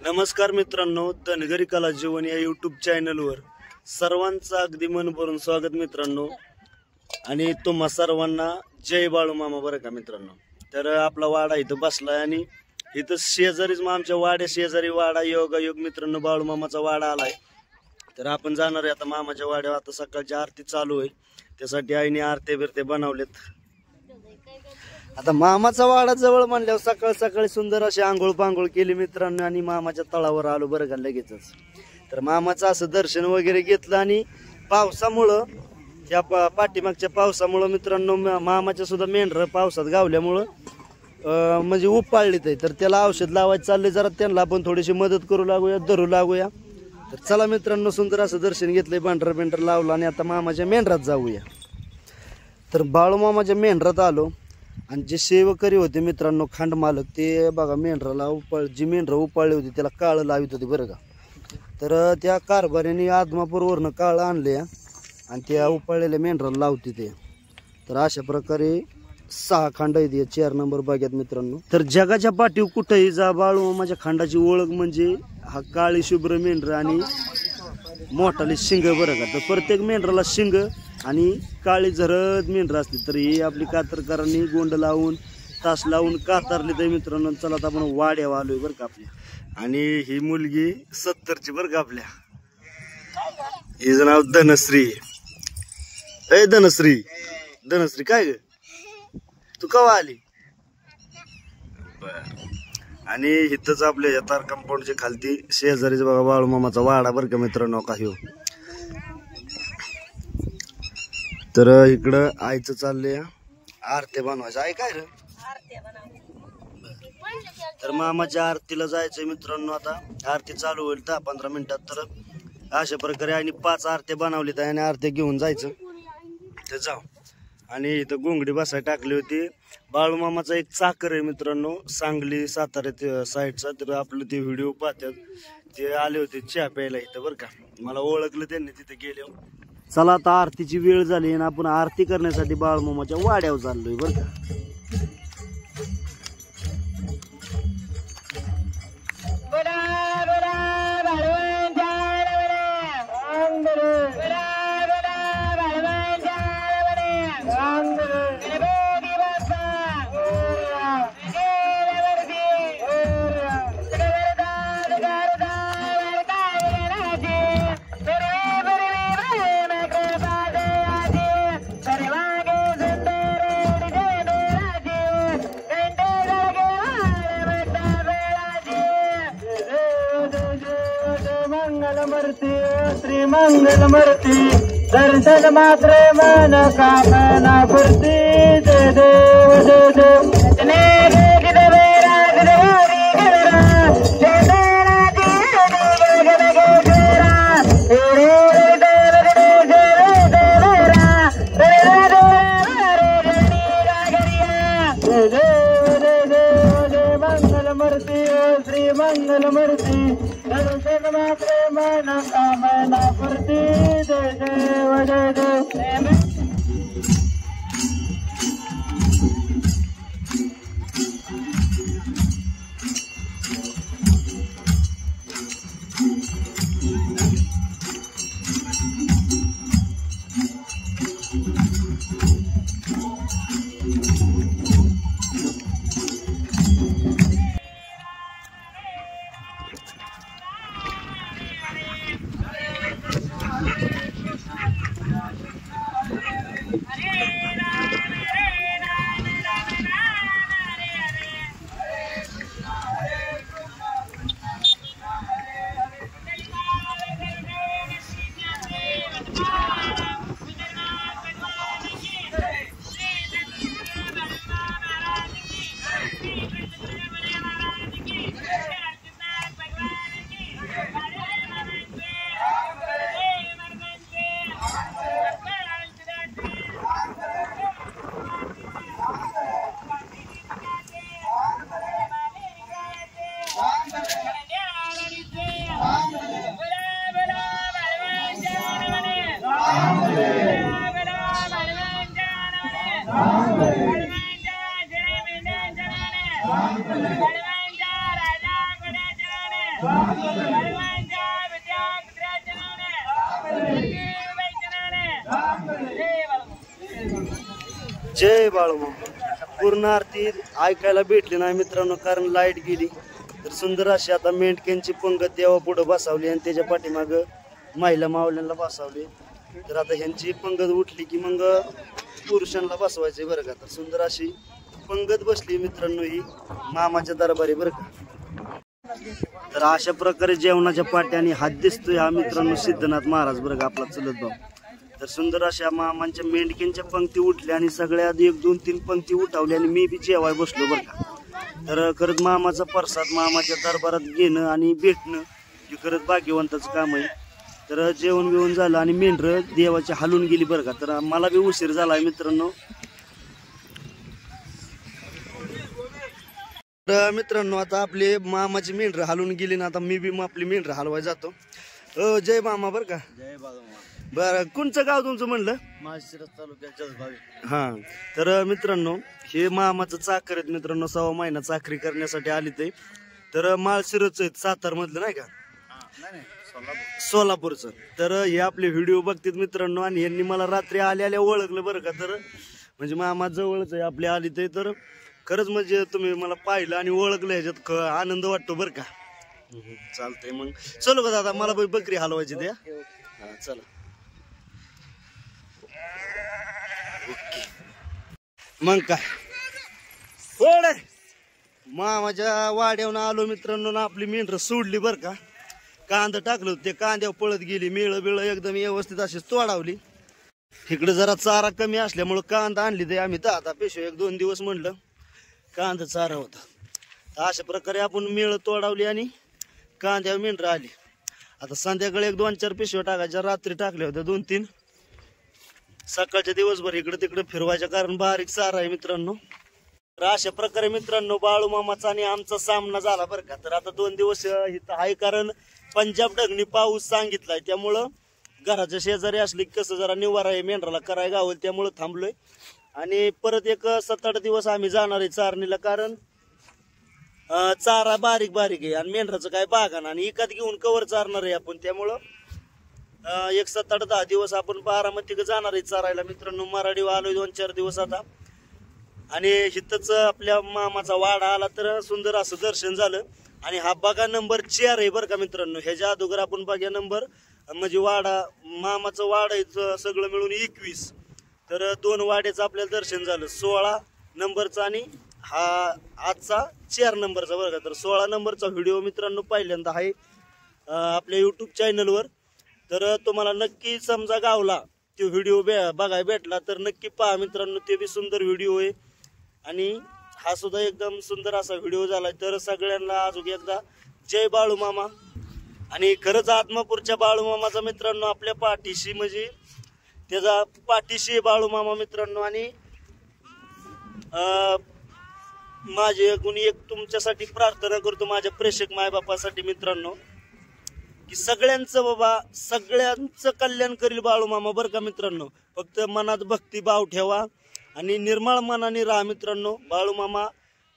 नमस्कार मित्रांनो, धनगरी कला जीवन या यूट्यूब चॅनलवर सर्वांचं अगदी मन भरून स्वागत मित्रांनो। आणि तुम्हा सर्वांना जय बाळू मामा बरं का मित्रांनो। तर आपला वाडा इथं बसलाय आणि इथं शेजारीच आमच्या वाड्या शेजारी वाडा योगायोग मित्रांनो बाळू मामाचा वाडा आलाय। तर आपण जाणार आहे आता मामाच्या वाड्यावर। आता सकाळची आरती चालू आहे, त्यासाठी आईने आरती बिरते बनवलेत। आता मामाचा वाडा जवळ म्हणल्यावर सकाळ सकाळी सुंदर अशी आंघोळ पांघोळ केली मित्रांनो आणि मामाच्या तळावर आलो बरं का लगेचच। तर मामाचं असं दर्शन वगैरे घेतलं आणि पावसामुळं त्या पाठीमागच्या पावसामुळं मित्रांनो मामाच्या सुद्धा मेंढर पावसात गावल्यामुळं म्हणजे उपाळलीत आहे। तर त्याला औषध लावायचं चाललंय, जरा त्यांना आपण थोडीशी मदत करू लागूया, धरू लागूया। तर चला मित्रांनो, सुंदर असं दर्शन घेतलंय, पांढरा पेंढर लावला आणि आता मामाच्या मेंढरात जाऊया। तर बाळू मामाच्या मेंढरात आलो आणि जे सेवकरी होते मित्रांनो खांड मालक, ते बघा मेंढराला जी मेंढर उपाळली होती त्याला काळं लावित होते बरं का। तर त्या कारभाऱ्याने आदमापूरवरनं काळं आणले आणि त्या उपाळलेल्या मेंढराला लावते ते। तर अशा प्रकारे 6 खांड आहेत 4 नंबर बागेत मित्रांनो। तर जगाच्या पाठीवर कुठेही जा, बाळू मामाच्या खांडाची ओळख म्हणजे हा काळी शुभ्र मेंढर आणि मोठाली शिंग बरं का। तर प्रत्येक मेंढराला शिंग आणि काळी झरद मेंढर असते। तर ही आपली कातरकरांनी गोंड लावून तास लावून कातरली तर मित्रांनो। चला आता आपण वाड्यावर आलोय बरं का आपल्या। आणि ही मुलगी 70ची बरं का आपल्या, हिचं नाव धनश्री। ए धनश्री, धनश्री काय ग तू कवा आली? आणि इथंच आपल्या तार कंपाऊंडच्या खालती शेजारीच बघा बाळू मामाचा वाडा बरं का मित्रांनो काही। तर इकडं आईचं चाललंय आरत्या बनवायचं। आई काय रे? तर मामाच्या आरतीला जायचंय मित्रांनो। आता आरती चालू होईल 10-15 मिनिटात। तर अशा प्रकारे आईने 5 आरत्या बनवल्यात आणि आरत्या घेऊन जायचं। तर जाऊ। आणि इथं गोंगडी बसायला टाकली होती। बाळू मामाचा एक चाकर आहे मित्रांनो, सांगली सातारा साईडचा। तर आपलं ते व्हिडिओ पाहतात, ते आले होते चहा प्यायला इथं बरं का, मला ओळखलं त्यांनी तिथे गेले। चला आता आरतीची वेळ झाली आणि आपण आरती करण्यासाठी बाळू मामाच्या वाड्यावर चाललोय बरं का। श्री मंगल मूर्ति दर्शन मात्र मन कामना पूर्ति दे देव दे देव श्री मंगल मूर्ति दर्शन मात्र मन कामना पूर्ति जय देव जय देव। जय बाळूमामा. पूर्ण आरती ऐकायला भेटली नाही मित्रांनो, कारण लाईट गेली. तर सुंदर अशी आता मेंढक्यांची पंगत देवा पुढे बसावली आणि त्याच्या पाठीमाग महिला मावल्यांना बसावली. तर आता ह्यांची पंगत उठली की मग पुरुषांना बसवायचे बरं का. तर सुंदर अशी पंगत बसली मित्रांनो ही मामाच्या दरबारी बरं का. तर अशा प्रकारे जेवणाच्या पाट्याने हात दिसतोय हा मित्रांनो सिद्धनाथ महाराज बरं का, आपला चुलत भाऊ. तर सुंदर अशा मामांच्या मेंढक्यांच्या पंक्ती उठल्या आणि सगळ्या 1, 2, 3 पंक्ती उठावल्या आणि मी बी जेवाय बसलो बरं का. तर खरंच मामाचा प्रसाद मामाच्या दरबारात घेणं आणि भेटणं हे खरंच भाग्यवंताचं काम आहे. तर जेवण बिवण झालं आणि मेंढर देवाची हलून गेली बरं का. तर मला बी उशीर झालाय मित्रांनो. तर मित्रांनो आता आपले मामाची मेंढर हलून गेली ना, आता मी बी आपली मेंढर हलवाय जातो. जय मामा बरं का. जय बाळूमामा. बरं, कोणचं गाव तुमचं म्हणलं? माळशिरस तालुक्याच्या भावी. हा. तर मित्रांनो हे मामाचं चाकर आहेत मित्रांनो, 6 महिना चाकरी करण्यासाठी आली ते. तर माळशिरस आहेत, सातार मधलं नाही का, सोलापूरचं. तर हे आपले व्हिडिओ बघतात मित्रांनो आणि यांनी मला रात्री आल्या ओळखलं बरं का. तर म्हणजे मामा जवळच आहे आपले आली ते. तर खरंच म्हणजे तुम्ही मला पाहिलं आणि ओळखलं ह्याच्यात आनंद वाटतो बरं का. चालतंय मग चलो का दादा, मला बकरी हलवायची त्या. हा चला. मग काय थोडे मामाच्या वाड्यावर आलो मित्रांनो ना, आपली मेंढर सोडली बरं का. कांदा टाकलं होतं, ते कांद्यावर पळत गेली. मेळ बिळ एकदम व्यवस्थित अशीच तोडावली. इकडे जरा चारा कमी असल्यामुळं कांदा आणली ते आम्ही 10 पिशव्या 1-2 दिवस म्हणलं कांदा चारा होता. तर अशा प्रकारे आपण मेळ तोडावली आणि कांद्यावर मेंढर आली. आता संध्याकाळी 1-2-4 पिशव्या टाकायच्या, रात्री टाकल्या होत्या 2-3. सकाळच्या दिवसभर इकडे तिकडे फिरवायच्या, कारण बारीक चारा आहे मित्रांनो. तर अशा प्रकारे मित्रांनो बाळूमामाचा आणि आमचा सामना झाला बरं का. तर आता 2 दिवस इथं आहे, कारण पंजाब ढगणी पाऊस सांगितलाय. त्यामुळं घराच्या शेजारी असली कसं जरा निवारा आहे मेंढराला करायला गावल, त्यामुळं थांबलोय. आणि परत एक 7-8 दिवस आम्ही जाणार आहे चारणीला, कारण चारा बारीक बारीक आहे आणि मेंढराचं काय बागान आणि एकात घेऊन कवर चारणार आहे आपण. त्यामुळं एक 7-8-10 दिवस आपण बारामतीकडे जाणार आहे चारायला मित्रांनो. मराठी आलोय 2-4 दिवस आता. आणि इथंच आपल्या मामाचा वाडा आला, तर सुंदर असं दर्शन झालं. आणि हा बघा नंबर 4 आहे बरं का मित्रांनो. ह्याच्या अगोदर आपण बघा नंबर म्हणजे वाडा मामाचं वाडा सगळं मिळून 21. तर 2 वाड्याचं आपल्याला दर्शन झालं, 16 नंबरचा आणि हा आजचा 4 नंबरचा बरं का. तर 16 नंबरचा व्हिडिओ मित्रांनो पहिल्यांदा आहे आपल्या यूट्यूब चॅनलवर. तर तुम्हाला नक्की समजा गावला तो व्हिडिओ बघायला भेटला तर नक्की पहा मित्रांनो. ते बी सुंदर व्हिडिओ आहे आणि हा सुद्धा एकदम सुंदर असा व्हिडिओ झालाय. तर सगळ्यांना अजून एकदा जय बाळूमामा. आणि खरंच आत्मापूरच्या बाळूमामाचा मित्रांनो आपल्या पाठीशी, म्हणजे त्याचा पाठीशी बाळूमामा मित्रांनो. आणि माझे गुणी एक तुमच्यासाठी प्रार्थना करतो, माझ्या प्रेषक मायबापासाठी मित्रांनो, की सगळ्यांचं बाबा सगळ्यांचं कल्याण करील बाळूमामा बरं का मित्रांनो. फक्त मनात भक्तिभाव ठेवा आणि निर्मळ मनाने राहा मित्रांनो. बाळूमामा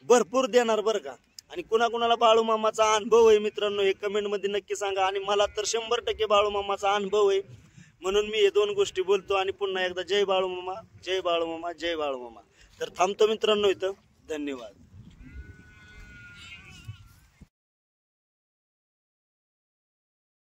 भरपूर देणार बरं का. आणि कुणाकुणाला बाळूमामाचा अनुभव आहे मित्रांनो हे कमेंट मध्ये नक्की सांगा. आणि मला तर 100% बाळूमामाचा अनुभव आहे, म्हणून मी हे 2 गोष्टी बोलतो. आणि पुन्हा एकदा जय बाळूमामा, जय बाळूमामा, जय बाळूमामा. तर थांबतो मित्रांनो इथं. धन्यवाद.